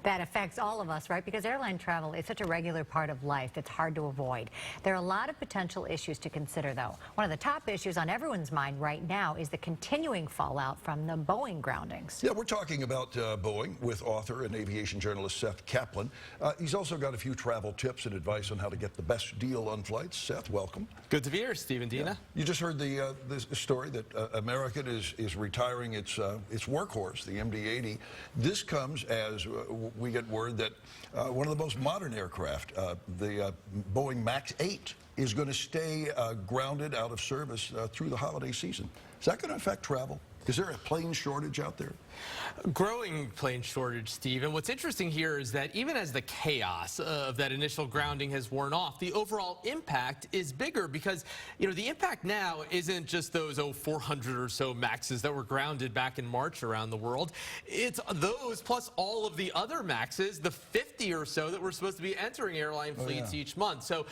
that affects all of us, right? Because airline travel is such a regular part of life. It's hard to avoid. There are a lot of potential issues to consider, though. One of the top issues on everyone's mind right now is the continuing fallout from the Boeing groundings. Yeah, we're talking about Boeing with author and aviation journalist Seth Kaplan. He's also got a few travel tips and advice on how to get the best deal on flights. Seth, welcome. Good to be here, Steve and Dina. Yeah. You just heard the story that American is retiring its workhorse, the MD-80. This comes as we get word that one of the most modern aircraft, the Boeing MAX 8, is going to stay grounded out of service through the holiday season. Is that going to affect travel? Is there a plane shortage out there? Growing plane shortage, Steve. And what's interesting here is that even as the chaos of that initial grounding has worn off, the overall impact is bigger because, you know, the impact now isn't just those 400 or so Maxes that were grounded back in March around the world. It's those plus all of the other Maxes, the 50 or so that were supposed to be entering airline fleets each month. So,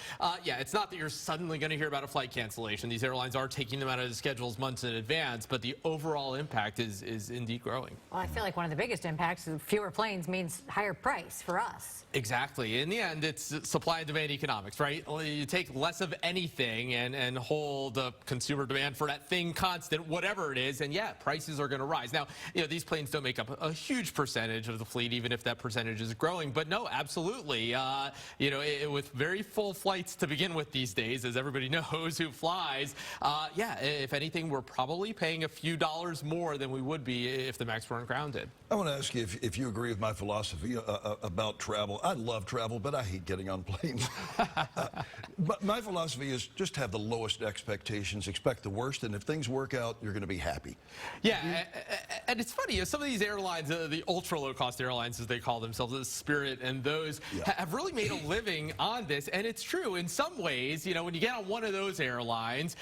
yeah, it's not that you're suddenly going to hear about a flight cancellation. These airlines are taking them out of the schedules months in advance, but the overall impact is indeed growing. Well, I feel like one of the biggest impacts is fewer planes means higher price for us. Exactly. In the end, it's supply and demand economics, right? You take less of anything and hold the consumer demand for that thing constant, whatever it is, and yeah, prices are going to rise. Now, you know, these planes don't make up a huge percentage of the fleet, even if that percentage is growing, but no, absolutely. You know, with very full flights to begin with these days, as everybody knows who flies, yeah, if anything, we're probably paying a few dollars more than we would be if the MAX weren't grounded. I want to ask you if you agree with my philosophy about travel. I love travel, but I hate getting on planes. But my philosophy is just have the lowest expectations, expect the worst, and if things work out, you're going to be happy. Yeah, and it's funny, some of these airlines, the ultra low-cost airlines, as they call themselves, the Spirit and those, have really made a living on this, and it's true in some ways. You know, when you get on one of those airlines,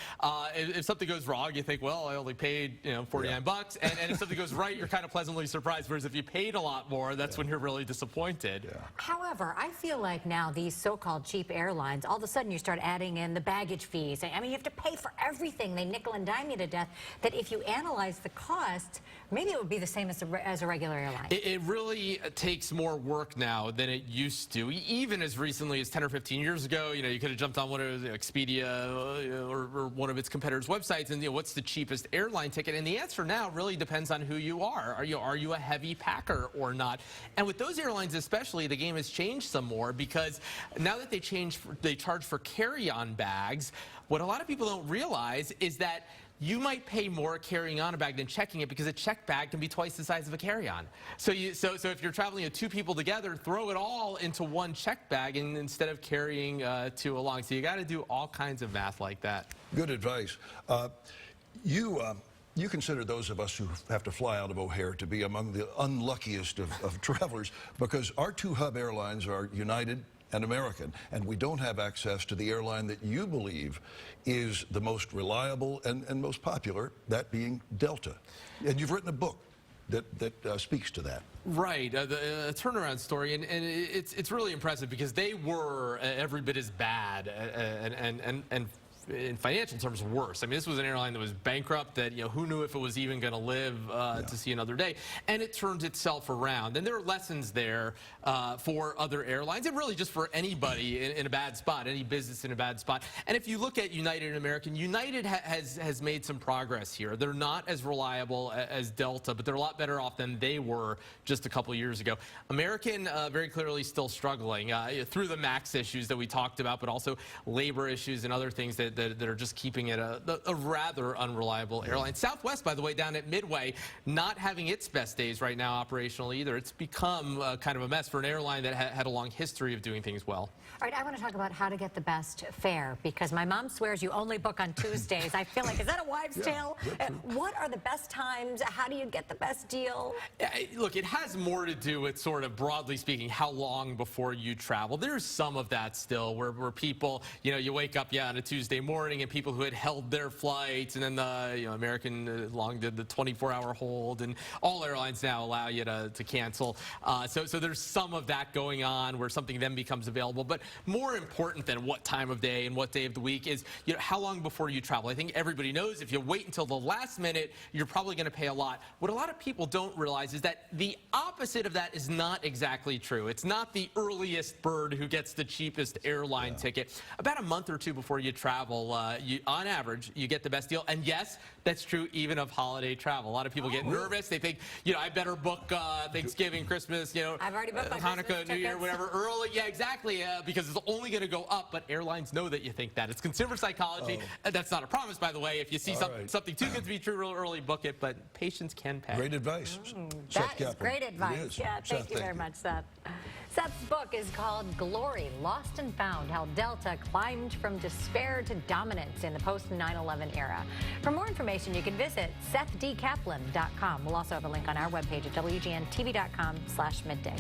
if something goes wrong, you think, well, I only paid, you know, 49 bucks, and if something goes right, you're kind of pleasantly surprised, whereas if you paid a lot more, that's when you're really disappointed. However, I feel like now these so-called cheap airlines, all of a sudden you start adding in the baggage fees. I mean, you have to pay for everything. They nickel and dime you to death. That if you analyze the cost, maybe it would be the same as a regular airline. It really takes more work now than it used to. Even as recently as 10 or 15 years ago, you know, you could have jumped on one of Expedia or one of its competitors' websites and, you know, what's the cheapest airline ticket? And the answer now really depends on who you are. Are you a heavy packer or not? And with those airlines especially, the game has changed some more because now that they charge for carry-on bags, what a lot of people don't realize is that you might pay more carrying on a bag than checking it because a checked bag can be twice the size of a carry-on. So if you're traveling with two people together, throw it all into one checked bag and instead of carrying two along. So you got to do all kinds of math like that. Good advice. You consider those of us who have to fly out of O'Hare to be among the unluckiest of travelers because our two hub airlines are United and American, and we don't have access to the airline that you believe is the most reliable and most popular, that being Delta. And you've written a book that speaks to that. Right, the turnaround story, and it's really impressive because they were every bit as bad and in financial terms worse. I mean, this was an airline that was bankrupt that, you know, who knew if it was even going to live to see another day, and it turned itself around. And there are lessons there for other airlines and really just for anybody in a bad spot, any business in a bad spot. And if you look at United and American, United has made some progress here. They're not as reliable as Delta, but they're a lot better off than they were just a couple years ago. American very clearly still struggling through the MAX issues that we talked about, but also labor issues and other things that are just keeping it a rather unreliable airline. Southwest, by the way, down at Midway, not having its best days right now operationally either. It's become kind of a mess for an airline that had a long history of doing things well. All right, I want to talk about how to get the best fare because my mom swears you only book on Tuesdays. I feel like, is that a wives' tale? What are the best times? How do you get the best deal? Look, it has more to do with sort of broadly speaking how long before you travel. There's some of that still where people, you know, you wake up, on a Tuesday morning, and people who had held their flights, and then the American long did the 24-hour hold, and all airlines now allow you to cancel. So there's some of that going on where something then becomes available. But more important than what time of day and what day of the week is, how long before you travel. I think everybody knows if you wait until the last minute, you're probably going to pay a lot. What a lot of people don't realize is that the opposite of that is not exactly true. It's not the earliest bird who gets the cheapest airline ticket. About a month or two before you travel, on average, you get the best deal. And yes, that's true even of holiday travel. A lot of people get nervous. They think, I better book Thanksgiving, Christmas, I've already booked my Hanukkah, Christmas New Year, tickets. whatever, early. Yeah, exactly, because it's only going to go up, but airlines know that you think that. It's consumer psychology. That's not a promise, by the way. If you see something too good to be true real early, book it, but patience can pay. Great advice. That is great advice. Yeah, thank you very much, Seth. Seth's book is called Glory, Lost and Found, How Delta Climbed from Despair to Dominance in the Post-9/11 Era. For more information, you can visit sethdkaplan.com. We'll also have a link on our webpage at WGNTV.com/midday.